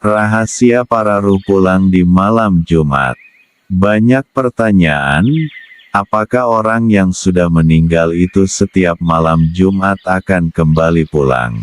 Rahasia para ruh pulang di malam Jumat. Banyak pertanyaan, apakah orang yang sudah meninggal itu setiap malam Jumat akan kembali pulang?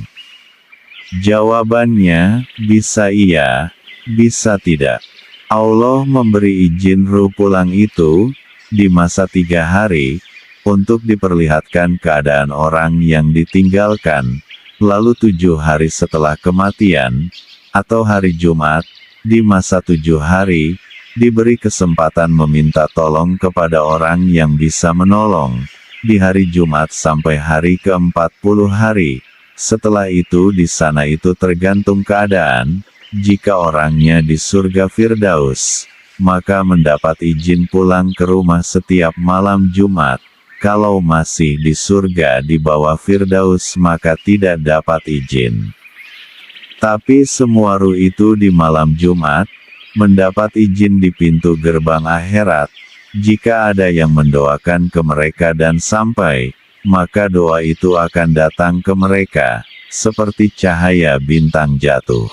Jawabannya, bisa iya, bisa tidak. Allah memberi izin ruh pulang itu, di masa 3 hari, untuk diperlihatkan keadaan orang yang ditinggalkan, lalu 7 hari setelah kematian, atau hari Jumat, di masa 7 hari, diberi kesempatan meminta tolong kepada orang yang bisa menolong, di hari Jumat sampai hari ke-40 hari. Setelah itu di sana itu tergantung keadaan, jika orangnya di surga Firdaus, maka mendapat izin pulang ke rumah setiap malam Jumat. Kalau masih di surga di bawah Firdaus maka tidak dapat izin. Tapi semua ruh itu di malam Jumat, mendapat izin di pintu gerbang akhirat. Jika ada yang mendoakan ke mereka dan sampai, maka doa itu akan datang ke mereka, seperti cahaya bintang jatuh.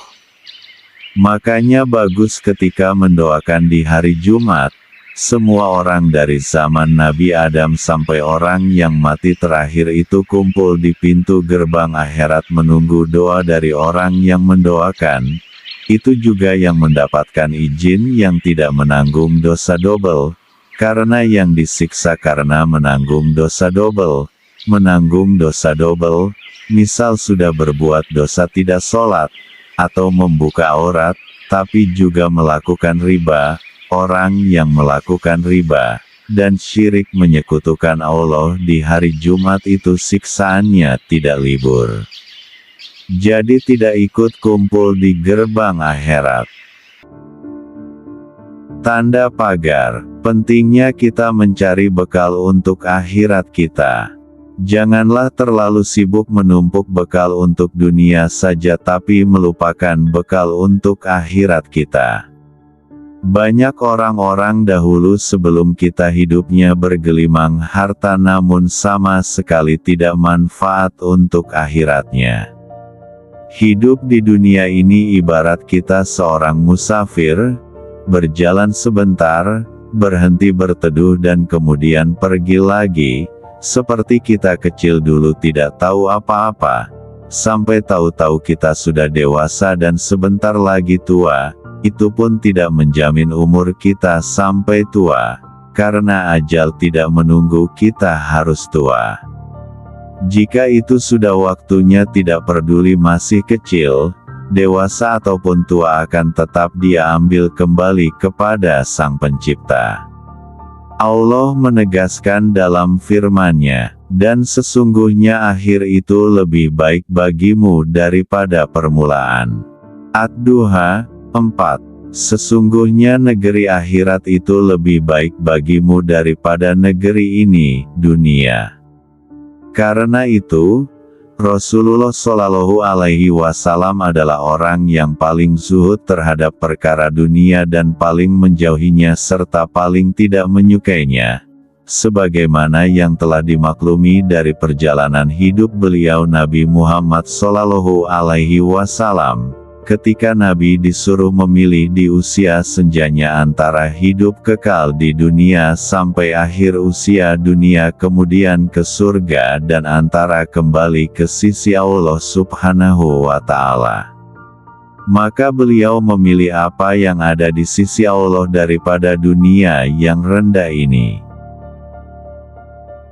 Makanya bagus ketika mendoakan di hari Jumat, semua orang dari zaman Nabi Adam sampai orang yang mati terakhir itu kumpul di pintu gerbang akhirat menunggu doa dari orang yang mendoakan. Itu juga yang mendapatkan izin yang tidak menanggung dosa double, karena yang disiksa karena menanggung dosa double. Menanggung dosa double, misal sudah berbuat dosa tidak sholat, atau membuka aurat, tapi juga melakukan riba, orang yang melakukan riba, dan syirik menyekutukan Allah di hari Jumat itu siksaannya tidak libur. Jadi tidak ikut kumpul di gerbang akhirat. Tanda pagar, pentingnya kita mencari bekal untuk akhirat kita. Janganlah terlalu sibuk menumpuk bekal untuk dunia saja tapi melupakan bekal untuk akhirat kita. Banyak orang-orang dahulu sebelum kita hidupnya bergelimang harta namun sama sekali tidak manfaat untuk akhiratnya. Hidup di dunia ini ibarat kita seorang musafir, berjalan sebentar, berhenti berteduh dan kemudian pergi lagi. Seperti kita kecil dulu tidak tahu apa-apa, sampai tahu-tahu kita sudah dewasa dan sebentar lagi tua, itu pun tidak menjamin umur kita sampai tua, karena ajal tidak menunggu kita harus tua. Jika itu sudah waktunya tidak peduli masih kecil, dewasa ataupun tua akan tetap dia ambil kembali kepada Sang Pencipta. Allah menegaskan dalam firman-Nya, dan sesungguhnya akhir itu lebih baik bagimu daripada permulaan. Ad-Duha 4. Sesungguhnya negeri akhirat itu lebih baik bagimu daripada negeri ini, dunia. Karena itu, Rasulullah Shallallahu Alaihi Wasallam adalah orang yang paling zuhud terhadap perkara dunia dan paling menjauhinya serta paling tidak menyukainya. Sebagaimana yang telah dimaklumi dari perjalanan hidup beliau Nabi Muhammad Shallallahu Alaihi Wasallam, ketika Nabi disuruh memilih di usia senjanya antara hidup kekal di dunia sampai akhir usia dunia kemudian ke surga dan antara kembali ke sisi Allah Subhanahu wa Ta'ala. Maka beliau memilih apa yang ada di sisi Allah daripada dunia yang rendah ini.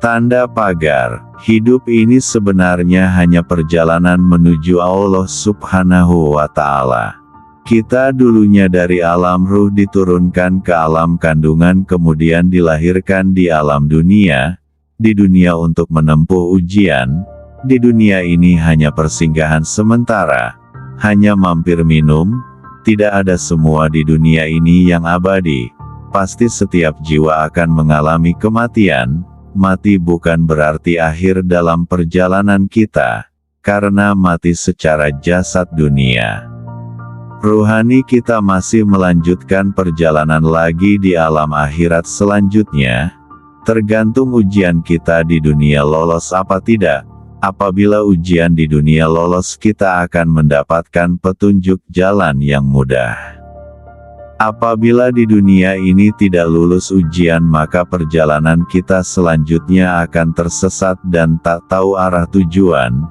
Tanda pagar, hidup ini sebenarnya hanya perjalanan menuju Allah Subhanahu wa Ta'ala. Kita dulunya dari alam ruh diturunkan ke alam kandungan kemudian dilahirkan di alam dunia, di dunia untuk menempuh ujian, di dunia ini hanya persinggahan sementara, hanya mampir minum, tidak ada semua di dunia ini yang abadi, pasti setiap jiwa akan mengalami kematian. Mati bukan berarti akhir dalam perjalanan kita, karena mati secara jasad dunia. Ruhani kita masih melanjutkan perjalanan lagi di alam akhirat selanjutnya, tergantung ujian kita di dunia lolos apa tidak, Apabila ujian di dunia lolos, kita akan mendapatkan petunjuk jalan yang mudah. Apabila di dunia ini tidak lulus ujian, maka perjalanan kita selanjutnya akan tersesat dan tak tahu arah tujuan.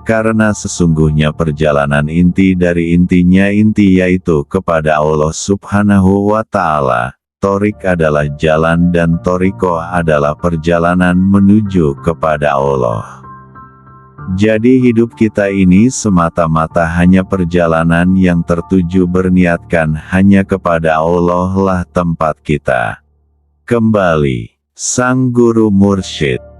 Karena sesungguhnya perjalanan inti dari intinya inti, yaitu kepada Allah Subhanahu wa Ta'ala. Thorik adalah jalan dan thoriko adalah perjalanan menuju kepada Allah. Jadi hidup kita ini semata-mata hanya perjalanan yang tertuju, berniatkan hanya kepada Allah lah tempat kita kembali. Sang Guru Mursyid.